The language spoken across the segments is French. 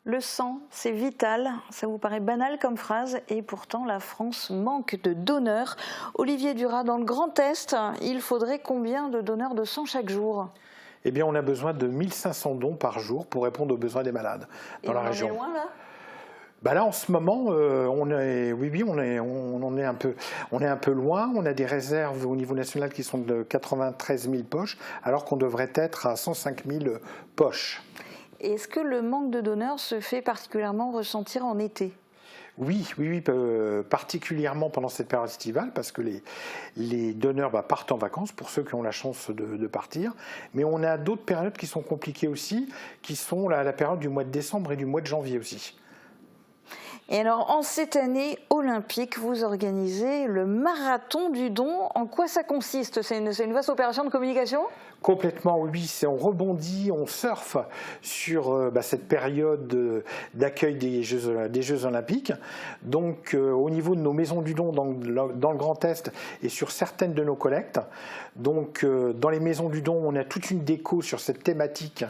Le sang, c'est vital, ça vous paraît banal comme phrase et pourtant la France manque de donneurs. Olivier Duras, dans le Grand Est, il faudrait combien de donneurs de sang chaque jour? Eh bien, on a besoin de 1500 dons par jour pour répondre aux besoins des malades dans la région. On en est loin là? Là, en ce moment, on est un peu loin. On a des réserves au niveau national qui sont de 93 000 poches, alors qu'on devrait être à 105 000 poches. Est-ce que le manque de donneurs se fait particulièrement ressentir en été? Oui, particulièrement pendant cette période estivale, parce que les donneurs partent en vacances, pour ceux qui ont la chance de partir. Mais on a d'autres périodes qui sont compliquées aussi, qui sont la période du mois de décembre et du mois de janvier aussi. Et alors, en cette année olympique, vous organisez le marathon du don. En quoi ça consiste? C'est une vaste opération de communication? Complètement, oui. On rebondit, on surfe sur cette période d'accueil des Jeux Olympiques. Donc, au niveau de nos maisons du don dans le Grand Est et sur certaines de nos collectes. Donc, dans les maisons du don, on a toute une déco sur cette thématique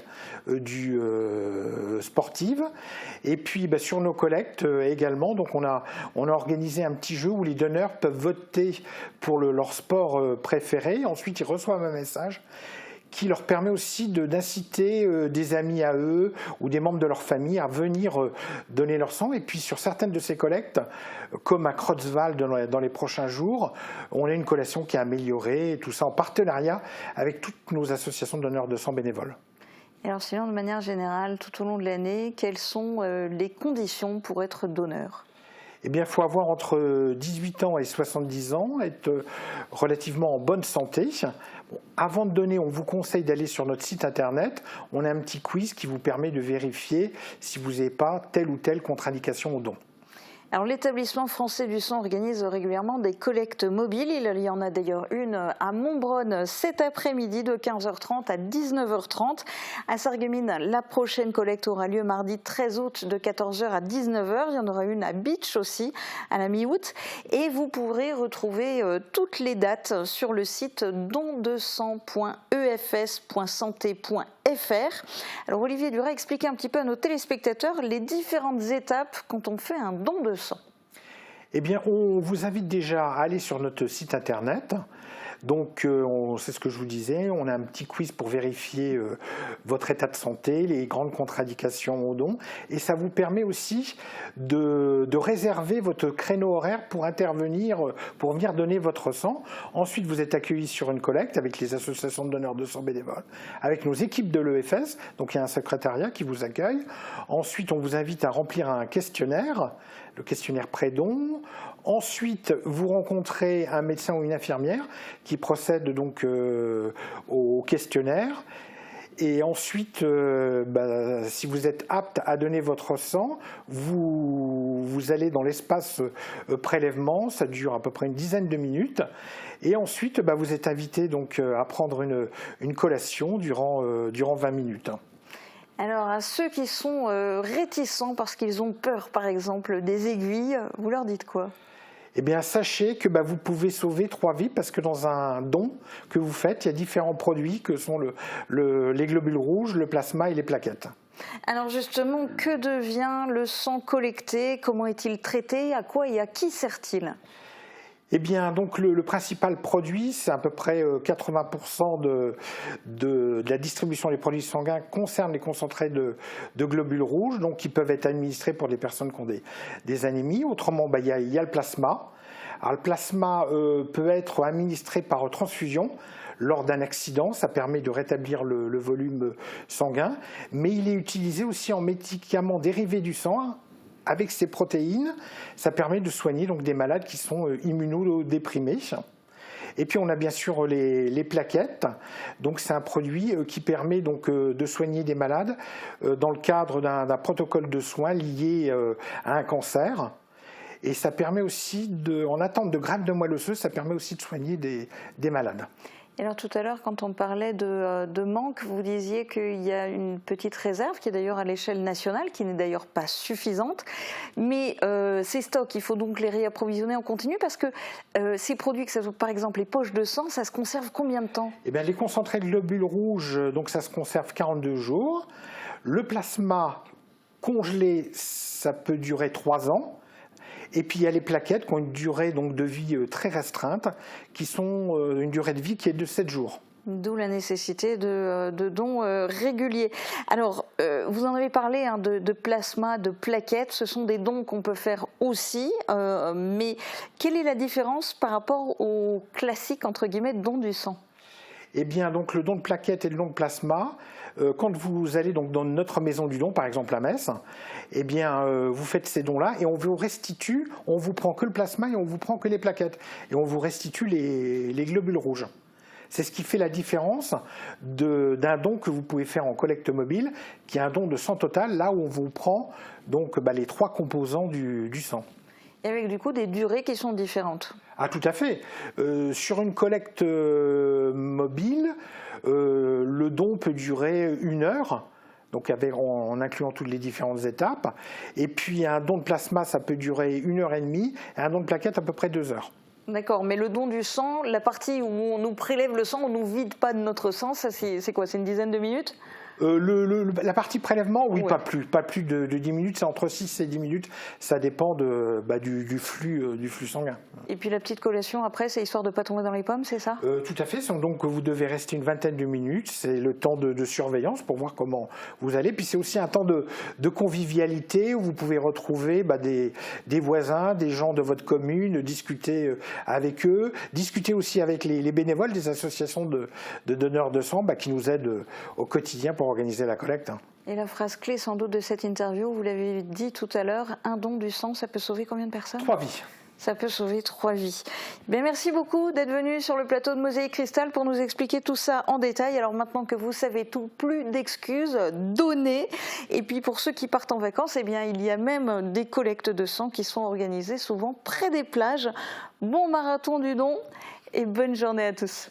sportive. Et puis, sur nos collectes également, donc on a organisé un petit jeu où les donneurs peuvent voter pour leur sport préféré. Ensuite, ils reçoivent un message qui leur permet aussi d'inciter des amis à eux ou des membres de leur famille à venir donner leur sang. Et puis sur certaines de ces collectes, comme à Creutzwald dans les prochains jours, on a une collation qui est améliorée, et tout ça en partenariat avec toutes nos associations de donneurs de sang bénévoles. Et alors sinon, de manière générale, tout au long de l'année, quelles sont les conditions pour être donneur? Eh bien, il faut avoir entre 18 ans et 70 ans, être relativement en bonne santé. Avant de donner, on vous conseille d'aller sur notre site internet. On a un petit quiz qui vous permet de vérifier si vous n'avez pas telle ou telle contre-indication au don. Alors l'établissement français du sang organise régulièrement des collectes mobiles. Il y en a d'ailleurs une à Montbronne cet après-midi de 15h30 à 19h30. À Sarreguemines, la prochaine collecte aura lieu mardi 13 août de 14h à 19h. Il y en aura une à Beach aussi à la mi-août. Et vous pourrez retrouver toutes les dates sur le site dondesang.efs.santé.fr. Alors Olivier Duras, expliquez un petit peu à nos téléspectateurs les différentes étapes quand on fait un don de sang. Eh bien, on vous invite déjà à aller sur notre site internet. Donc, c'est ce que je vous disais, on a un petit quiz pour vérifier votre état de santé, les grandes contre-indications au don. Et ça vous permet aussi de réserver votre créneau horaire pour intervenir, pour venir donner votre sang. Ensuite, vous êtes accueilli sur une collecte avec les associations de donneurs de sang bénévoles, avec nos équipes de l'EFS. Donc, il y a un secrétariat qui vous accueille. Ensuite, on vous invite à remplir un questionnaire, le questionnaire pré-don. Ensuite, vous rencontrez un médecin ou une infirmière qui procède donc au questionnaire. Et ensuite, si vous êtes apte à donner votre sang, vous allez dans l'espace prélèvement. Ça dure à peu près une dizaine de minutes. Et ensuite, vous êtes invité donc à prendre une collation durant 20 minutes. Alors, à ceux qui sont réticents parce qu'ils ont peur, par exemple, des aiguilles, vous leur dites quoi? Eh bien, sachez que vous pouvez sauver 3 vies parce que dans un don que vous faites, il y a différents produits que sont les globules rouges, le plasma et les plaquettes. Alors justement, que devient le sang collecté? Comment est-il traité? À quoi et à qui sert-il? Eh bien, donc le principal produit, c'est à peu près 80% de la distribution des produits sanguins concerne les concentrés de globules rouges, donc qui peuvent être administrés pour des personnes qui ont des anémies. Autrement, il y a le plasma. Alors, le plasma peut être administré par transfusion. Lors d'un accident, ça permet de rétablir le volume sanguin, mais il est utilisé aussi en médicaments dérivés du sang. Avec ces protéines, ça permet de soigner donc des malades qui sont immunodéprimés. Et puis on a bien sûr les plaquettes. Donc c'est un produit qui permet donc de soigner des malades dans le cadre d'un protocole de soins lié à un cancer. Et ça permet aussi, en attente de greffe de moelle osseuse, ça permet aussi de soigner des malades. Et alors tout à l'heure, quand on parlait de manque, vous disiez qu'il y a une petite réserve qui est d'ailleurs à l'échelle nationale, qui n'est d'ailleurs pas suffisante. Mais ces stocks, il faut donc les réapprovisionner en continu parce que ces produits, que ce soit par exemple les poches de sang, ça se conserve combien de temps? Eh bien, les concentrés de globules rouges, donc ça se conserve 42 jours. Le plasma, Congelé, ça peut durer 3 ans. Et puis il y a les plaquettes qui ont une durée donc, de vie très restreinte, qui sont une durée de vie qui est de 7 jours. D'où la nécessité de dons réguliers. Alors, vous en avez parlé hein, de plasma, de plaquettes, ce sont des dons qu'on peut faire aussi, mais quelle est la différence par rapport au classique, entre guillemets, don du sang? Eh bien, donc le don de plaquettes et le don de plasma, quand vous allez donc dans notre maison du don, par exemple à Metz, eh bien, vous faites ces dons-là et on vous restitue, on vous prend que le plasma et on vous prend que les plaquettes. Et on vous restitue les globules rouges. C'est ce qui fait la différence d'un don que vous pouvez faire en collecte mobile, qui est un don de sang total, là où on vous prend donc, les 3 composants du sang. Et avec du coup des durées qui sont différentes. Ah tout à fait. Sur une collecte mobile, le don peut durer 1 heure. Donc en incluant toutes les différentes étapes. Et puis un don de plasma, ça peut durer 1 heure et demie, et un don de plaquettes à peu près 2 heures. D'accord, mais le don du sang, la partie où on nous prélève le sang, on ne nous vide pas de notre sang, ça c'est quoi? C'est une dizaine de minutes? La partie prélèvement, oui, Ouais. pas plus de 10 minutes, c'est entre 6 et 10 minutes, ça dépend du flux sanguin. Et puis la petite collation après, c'est histoire de ne pas tomber dans les pommes, c'est ça? Tout à fait, donc vous devez rester une vingtaine de minutes, c'est le temps de surveillance pour voir comment vous allez, puis c'est aussi un temps de convivialité où vous pouvez retrouver des voisins, des gens de votre commune, discuter avec eux, discuter aussi avec les bénévoles des associations de donneurs de sang qui nous aident au quotidien pour organiser la collecte. Et la phrase clé sans doute de cette interview, vous l'avez dit tout à l'heure, un don du sang, ça peut sauver combien de personnes? 3 vies. Ça peut sauver 3 vies. Bien, merci beaucoup d'être venu sur le plateau de Mosaïque Cristal pour nous expliquer tout ça en détail. Alors maintenant que vous savez tout, plus d'excuses, donnez. Et puis pour ceux qui partent en vacances, eh bien, il y a même des collectes de sang qui sont organisées souvent près des plages. Bon marathon du don et bonne journée à tous.